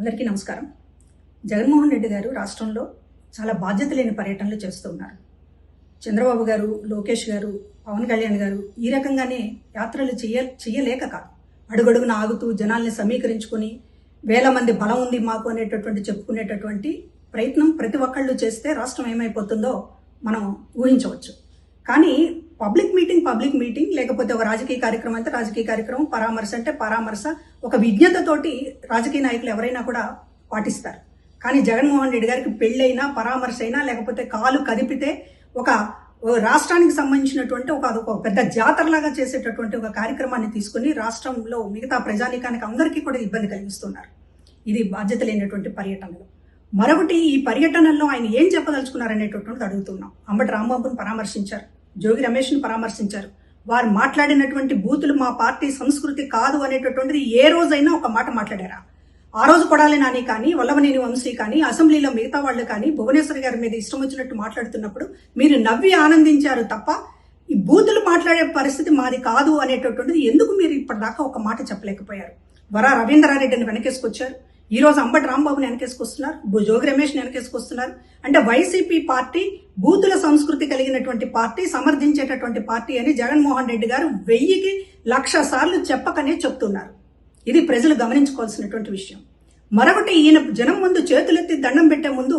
అందరికీ నమస్కారం. జగన్మోహన్ రెడ్డి గారు రాష్ట్రంలో చాలా బాధ్యత లేని పర్యటనలు చేస్తూ ఉన్నారు. చంద్రబాబు గారు, లోకేష్ గారు, పవన్ కళ్యాణ్ గారు ఈ రకంగానే యాత్రలు చేయలేక కాదు, అడుగడుగున ఆగుతూ జనాల్ని సమీకరించుకుని వేల మంది బలం ఉంది మాకు అనేటటువంటి చెప్పుకునేటటువంటి ప్రయత్నం ప్రతి ఒక్కళ్ళు చేస్తే రాష్ట్రం ఏమైపోతుందో మనం ఊహించవచ్చు. కానీ పబ్లిక్ మీటింగ్ లేకపోతే ఒక రాజకీయ కార్యక్రమం అంటే రాజకీయ కార్యక్రమం, పరామర్శ అంటే పరామర్శ, ఒక విజ్ఞతతోటి రాజకీయ నాయకులు ఎవరైనా కూడా పాటిస్తారు. కానీ జగన్మోహన్ రెడ్డి గారికి పెళ్ళైనా, పరామర్శ అయినా, లేకపోతే కాలు కదిపితే ఒక రాష్ట్రానికి సంబంధించినటువంటి ఒక పెద్ద జాతరలాగా చేసేటటువంటి ఒక కార్యక్రమాన్ని తీసుకుని రాష్ట్రంలో మిగతా ప్రజానీకానికి అందరికీ కూడా ఇబ్బంది కలిగిస్తున్నారు. ఇది బాధ్యత లేనటువంటి పర్యటనలు. మరొకటి, ఈ పర్యటనల్లో ఆయన ఏం చెప్పదలుచుకున్నారనేటటువంటిది అడుగుతున్నాం. అంబటి రాంబాబును పరామర్శించారు, జోగి రమేష్ను పరామర్శించారు. వారు మాట్లాడినటువంటి బూతులు మా పార్టీ సంస్కృతి కాదు అనేటటువంటిది ఏ రోజైనా ఒక మాట మాట్లాడారా? ఆ రోజు కొడాలి నాని కానీ, వల్లభనేని వంశీ కానీ, అసెంబ్లీలో మిగతా వాళ్ళు కానీ భువనేశ్వర్ గారి మీద ఇష్టం వచ్చినట్టు మాట్లాడుతున్నప్పుడు మీరు నవ్వి ఆనందించారు తప్ప ఈ బూతులు మాట్లాడే పరిస్థితి మాది కాదు అనేటటువంటిది ఎందుకు మీరు ఇప్పటిదాకా ఒక మాట చెప్పలేకపోయారు? వరా రవీంద్రారెడ్డిని వెనకేసుకొచ్చారు, ఈ రోజు అంబటి రాంబాబుని వెనకేసుకొస్తున్నారు, జోగి రమేష్ని వెనకేసుకొస్తున్నారు. అంటే వైసీపీ పార్టీ బూతుల సంస్కృతి కలిగినటువంటి పార్టీ, సమర్థించేటటువంటి పార్టీ అని జగన్మోహన్ రెడ్డి గారు 1000కి 1,00,000 సార్లు చెప్పకనే చెప్తున్నారు. ఇది ప్రజలు గమనించుకోవాల్సినటువంటి విషయం. మరొకటి, ఈయన జనం ముందు చేతులెత్తి దండం పెట్టే ముందు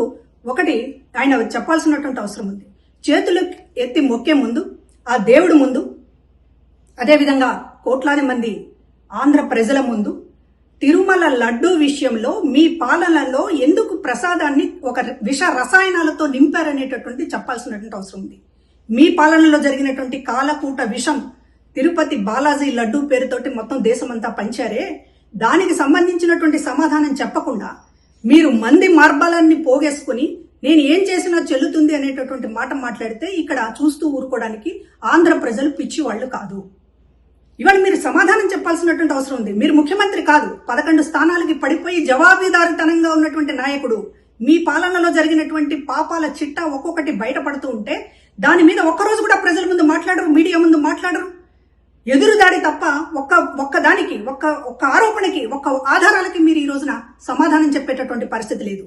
ఒకటి ఆయన చెప్పాల్సినటువంటి అవసరం ఉంది. చేతులు ఎత్తి మొక్కే ముందు ఆ దేవుడి ముందు, అదేవిధంగా కోట్లాది మంది ఆంధ్ర ప్రజల ముందు తిరుమల లడ్డూ విషయంలో మీ పాలనలో ఎందుకు ప్రసాదాన్ని ఒక విష రసాయనాలతో నింపారనేటటువంటి చెప్పాల్సినటువంటి అవసరం ఉంది. మీ పాలనలో జరిగినటువంటి కాలకూట విషం తిరుపతి బాలాజీ లడ్డూ పేరుతోటి మొత్తం దేశమంతా పంచారే, దానికి సంబంధించినటువంటి సమాధానం చెప్పకుండా మీరు మంది మార్బలాన్ని పోగేసుకుని నేను ఏం చేసినా చెల్లుతుంది అనేటటువంటి మాట మాట్లాడితే ఇక్కడ చూస్తూ ఊరుకోవడానికి ఆంధ్ర ప్రజలు పిచ్చి వాళ్ళు కాదు. ఇవాళ మీరు సమాధానం చెప్పాల్సినటువంటి అవసరం ఉంది. మీరు ముఖ్యమంత్రి కాదు, 11 స్థానాలకి పడిపోయి జవాబుదారితనంగా ఉన్నటువంటి నాయకుడు. మీ పాలనలో జరిగినటువంటి పాపాల చిట్టా ఒక్కొక్కటి బయటపడుతూ ఉంటే దాని మీద ఒక్కరోజు కూడా ప్రజల ముందు మాట్లాడరు, మీడియా ముందు మాట్లాడరు. ఎదురుదాడి తప్ప ఒక్క ఆరోపణకి, ఒక్క ఆధారాలకి మీరు ఈ రోజున సమాధానం చెప్పేటటువంటి పరిస్థితి లేదు.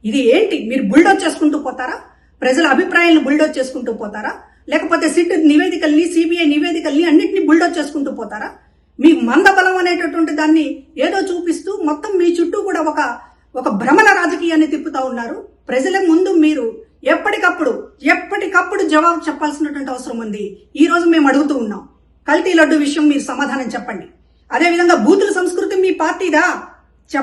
ఇది ఏంటి? మీరు బుల్డోజ్ చేసుకుంటూ పోతారా? ప్రజల అభిప్రాయాలను బుల్డోజ్ చేసుకుంటూ పోతారా? లేకపోతే సిట్ నివేదికల్ని, సిబిఐ నివేదికల్ని అన్నింటినీ బుల్డోజ్ చేసుకుంటూ పోతారా? మీ మందబలం అనేటటువంటి దాన్ని ఏదో చూపిస్తూ మొత్తం మీ చుట్టూ కూడా ఒక భ్రమణ రాజకీయాన్ని తిప్పుతా ఉన్నారు. ప్రజల ముందు మీరు ఎప్పటికప్పుడు జవాబు చెప్పాల్సినటువంటి అవసరం ఉంది. ఈ రోజు మేము అడుగుతూ ఉన్నాం, కల్తీ లడ్డు విషయం మీరు సమాధానం చెప్పండి. అదేవిధంగా బూతుల సంస్కృతి మీ పార్టీదా? చెప్పండి.